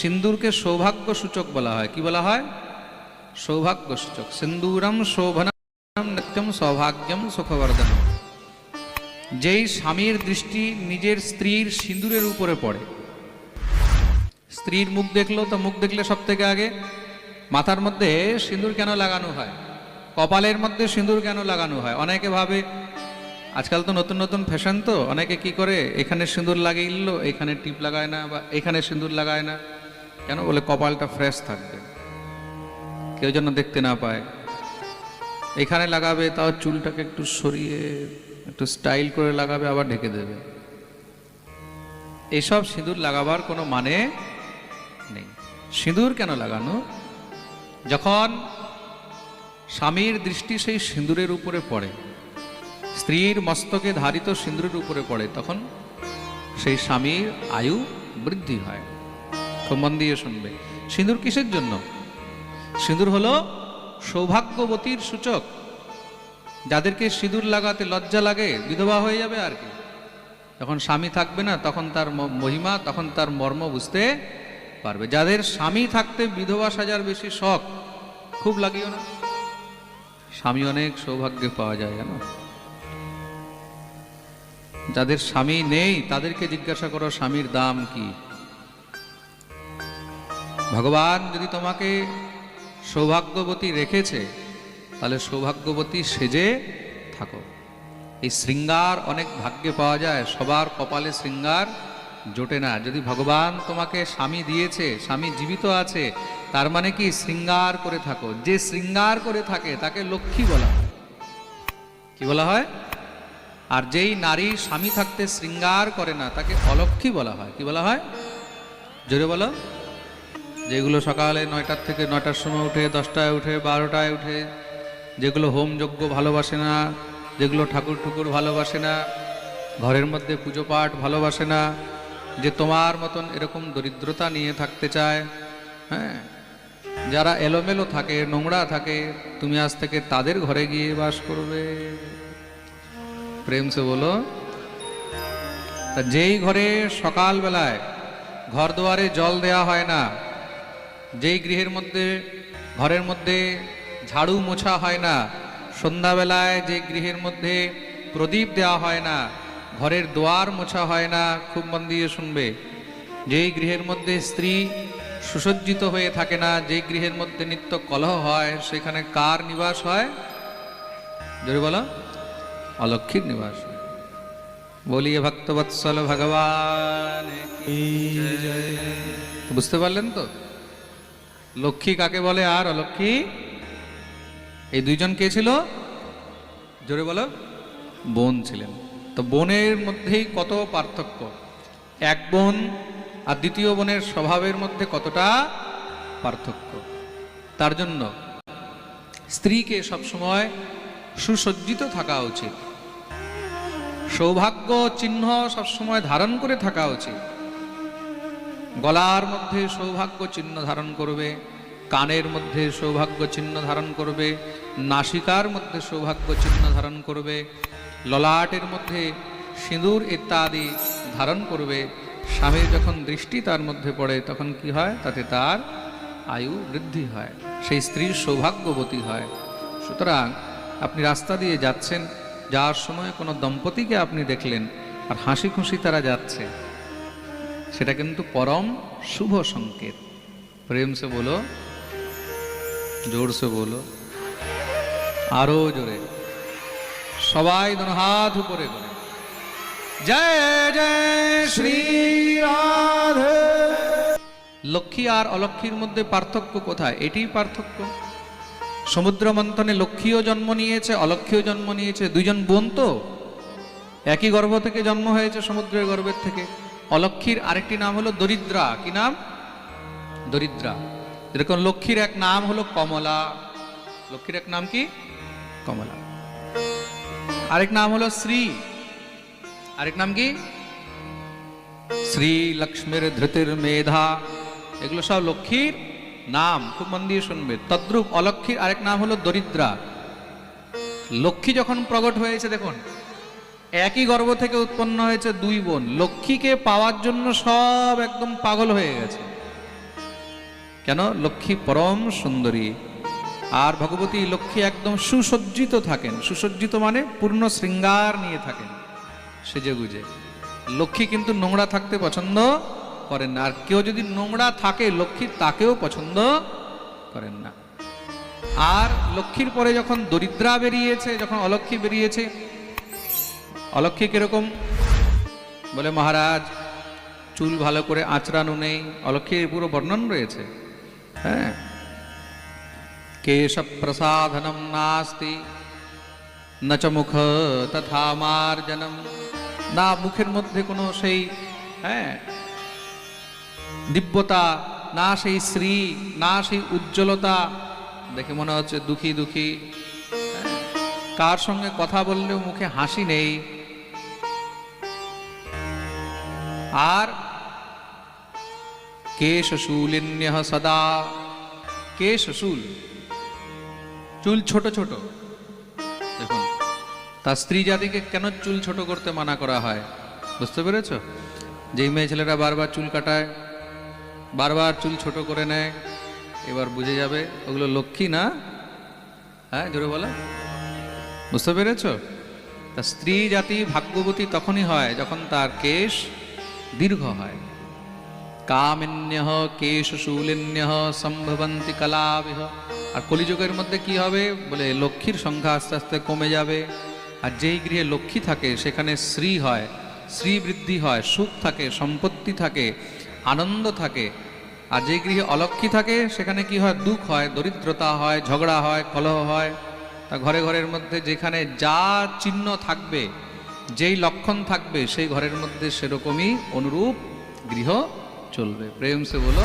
সিন্দুরকে সৌভাগ্য সূচক বলা হয়। কি বলা হয়? সৌভাগ্য সূচক। সিন্দুরম শোভনম নিত্যম সৌভাগ্যম সুখবর্ধনম। যেই স্বামীর দৃষ্টি নিজের স্ত্রীর সিঁদুরের উপরে পড়ে, স্ত্রীর মুখ দেখলো তো মুখ দেখলে সব থেকে আগে মাথার মধ্যে সিঁদুর কেন লাগানো হয়, কপালের মধ্যে সিঁদুর কেন লাগানো হয়? অনেকে ভাবে, আজকাল তো নতুন নতুন ফ্যাশন, তো অনেকে কি করে এখানে সিঁদুর লাগিয়ে নিল, এখানে টিপ লাগায় না, বা এখানে সিঁদুর লাগায় না। কেন? বলে কপালটা ফ্রেশ থাকবে, কেউ যেন দেখতে না পায়। এখানে লাগাবে তাও চুলটাকে একটু সরিয়ে একটু স্টাইল করে লাগাবে, আবার ঢেকে দেবে। এইসব সিঁদুর লাগাবার কোনো মানে নেই। সিঁদুর কেন লাগানো? যখন স্বামীর দৃষ্টি সেই সিঁদুরের উপরে পড়ে, স্ত্রীর মস্তকে ধারিত সিঁদুরের উপরে পড়ে, তখন সেই স্বামীর আয়ু বৃদ্ধি হয়। খুব মন দিয়ে শুনবে। সিঁদুর কিসের জন্য? সিঁদুর হলো সৌভাগ্যবতীর সূচক। যাদেরকে সিঁদুর লাগাতে লজ্জা লাগে, বিধবা হয়ে যাবে আর কি। যখন স্বামী থাকবে না, তখন তার মহিমা, তখন তার মর্ম বুঝতে পারবে। যাদের স্বামী থাকতে বিধবা সাজার বেশি শখ, খুব লাগিও না, স্বামী অনেক সৌভাগ্যে পাওয়া যায় জানো। যাদের স্বামী নেই তাদেরকে জিজ্ঞাসা করো স্বামীর দাম কি। ভগবান যদি তোমাকে সৌভাগ্যবতী রেখেছে, তাহলে সৌভাগ্যবতী সেজে থাকো। এই শৃঙ্গার অনেক ভাগ্যে পাওয়া যায়, সবার কপালে শৃঙ্গার জোটে না। যদি ভগবান তোমাকে স্বামী দিয়েছে, স্বামী জীবিত আছে, তার মানে কি শৃঙ্গার করে থাকো। যে শৃঙ্গার করে থাকে তাকে লক্ষ্মী বলা হয়। কি বলা হয়? আর যেই নারী স্বামী থাকতে শৃঙ্গার করে না, তাকে অলক্ষ্মী বলা হয়। কি বলা হয়? জোরে বলো। যেগুলো সকালে 9টার থেকে 9টার সময় উঠে, 10টায় উঠে, 12টায় উঠে, যেগুলো হোম যজ্ঞ ভালোবাসে না, যেগুলো ঠাকুর ঠুকুর ভালোবাসে না, ঘরের মধ্যে পুজো পাঠ ভালোবাসে না, যে তোমার মতন এরকম দরিদ্রতা নিয়ে থাকতে চায়, হ্যাঁ, যারা এলোমেলো থাকে, নোংরা থাকে, তুমি আজ থেকে তাদের ঘরে গিয়ে বাস করবে। প্রেম সে বলো। যেই ঘরে সকাল বেলায় ঘর দুয়ারে জল দেয়া হয় না, যেই গৃহের মধ্যে ঘরের মধ্যে ঝাড়ু মোছা হয় না, সন্ধ্যাবেলায় যে গৃহের মধ্যে প্রদীপ দেওয়া হয় না, ঘরের দুয়ার মোছা হয় না, খুব মন দিয়ে শুনবে, যেই গৃহের মধ্যে স্ত্রী সুসজ্জিত হয়ে থাকে না, যেই গৃহের মধ্যে নিত্য কলহ হয়, সেখানে কার নিবাস হয়? জোরে বলো। অলক্ষ্মীর নিবাস হয়। বলিয়ে ভক্তবৎসল ভগবান। বুঝতে পারলেন তো লক্ষ্মী কাকে বলে আর অলক্ষ্মী? এই দুইজন কে ছিল? জোরে বলো। বোন ছিলেন। তো বোনের মধ্যেই কত পার্থক্য। এক বোন আর দ্বিতীয় বোনের স্বভাবের মধ্যে কতটা পার্থক্য। তার জন্য স্ত্রীকে সবসময় সুসজ্জিত থাকা উচিত, সৌভাগ্য চিহ্ন সবসময় ধারণ করে থাকা উচিত। গলার মধ্যে সৌভাগ্য চিহ্ন ধারণ করবে, কানের মধ্যে সৌভাগ্য চিহ্ন ধারণ করবে, নাসিকার মধ্যে সৌভাগ্য চিহ্ন ধারণ করবে, ললাটের মধ্যে সিঁদুর ইত্যাদি ধারণ করবে। স্বামীর যখন দৃষ্টি তার মধ্যে পড়ে, তখন কি হয়? তাতে তার আয়ু বৃদ্ধি হয়, সেই স্ত্রী সৌভাগ্যবতী হয়। সুতরাং আপনি রাস্তা দিয়ে যাচ্ছেন, যাওয়ার সময় কোনো দম্পতিকে আপনি দেখলেন আর হাসি খুশি তারা যাচ্ছে, সেটা কিন্তু পরম শুভ সংকেত। প্রেম সে বলো, জোর সে বলো, আরো জোরে, সবাই দোনো হাত উপরে করে জয় জয় শ্রী রাধে। লক্ষ্মী আর অলক্ষ্মীর মধ্যে পার্থক্য কোথায়? এটিই পার্থক্য। সমুদ্র মন্থনে লক্ষ্মীও জন্ম নিয়েছে, অলক্ষ্মীও জন্ম নিয়েছে। দুইজন বোন তো, একই গর্ভ থেকে জন্ম হয়েছে, সমুদ্রের গর্ভের থেকে। অলক্ষ্মীর আরেকটি নাম হলো দরিদ্রা। কি নাম? দরিদ্রা। এরকম লক্ষ্মীর এক নাম হলো কমলা। লক্ষ্মীর এক নাম কি? কমলা। আরেক নাম হলো শ্রী। আরেক নাম কি? শ্রী লক্ষ্মীর ধৃতির মেধা। এগুলো সব লক্ষ্মীর নাম, খুব মন দিয়ে শুনবে। তদ্রূপ অলক্ষ্মীর আরেক নাম হলো দরিদ্রা। লক্ষ্মী যখন প্রকট হয়েছে, দেখুন একই গর্ভ থেকে উৎপন্ন হয়েছে দুই বোন। লক্ষ্মীকে পাওয়ার জন্য সব একদম পাগল হয়ে গেছে, কেন? লক্ষ্মী পরম সুন্দরী। আর ভগবতী লক্ষ্মী একদম সুসজ্জিত থাকেন। সুসজ্জিত মানে পূর্ণ শৃঙ্গার নিয়ে থাকেন সেজে গুজে। লক্ষ্মী কিন্তু নোংরা থাকতে পছন্দ করেন না। আর কেউ যদি নোংরা থাকে লক্ষ্মী তাকেও পছন্দ করেন না। আর লক্ষ্মীর পরে যখন দরিদ্রা বেরিয়েছে, যখন অলক্ষ্মী বেরিয়েছে, অলক্ষ্মী কিরকম? বলে মহারাজ চুল ভালো করে আঁচড়ানো নেই। অলক্ষ্মীর পুরো বর্ণন রয়েছে। হ্যাঁ, কেশ প্রসাধনম নাস্তি নচ মুখ তথা মার্জনম। না মুখের মধ্যে কোনো সেই দিব্যতা, না সেই শ্রী, না সেই উজ্জ্বলতা, দেখে মনে হচ্ছে দুঃখী দুঃখী। কার সঙ্গে কথা বললেও মুখে হাসি নেই। আর কেশশূলিন্য সদা, কেশশূল, চুল ছোট ছোট। দেখুন তার স্ত্রী জাতিকে কেন চুল ছোট করতে মানা করা হয় বুঝতে পেরেছ? যেই মেয়ে ছেলেরা বারবার চুল কাটায়, বারবার চুল ছোট করে নেয়, এবার বুঝে যাবে ওগুলো লক্ষ্মী না। হ্যাঁ জোরে বলো, বুঝতে পেরেছ? তা স্ত্রী জাতি ভাগ্যবতী তখনই হয় যখন তার কেশ দীর্ঘ হয়। কামিন্যঃ কেশশূলিন্যঃ সম্ভবন্তি কলাবিহ। আর কলিযুগের মধ্যে কি হবে বলে লক্ষ্মীর সংখ্যা আস্তে আস্তে কমে যাবে। আর যেই গৃহে লক্ষ্মী থাকে সেখানে শ্রী হয়, শ্রী বৃদ্ধি হয়, সুখ থাকে, সম্পত্তি থাকে, আনন্দ থাকে। আর যেই গৃহে অলক্ষ্মী থাকে সেখানে কি হয়? দুঃখ হয়, দরিদ্রতা হয়, ঝগড়া হয়, কলহ হয়। তা ঘরে ঘরের মধ্যে যেখানে যা চিহ্ন থাকবে, যেই লক্ষণ থাকবে, সেই ঘরের মধ্যে সেরকমই অনুরূপ গৃহ চলবে। প্রেম সে বলো।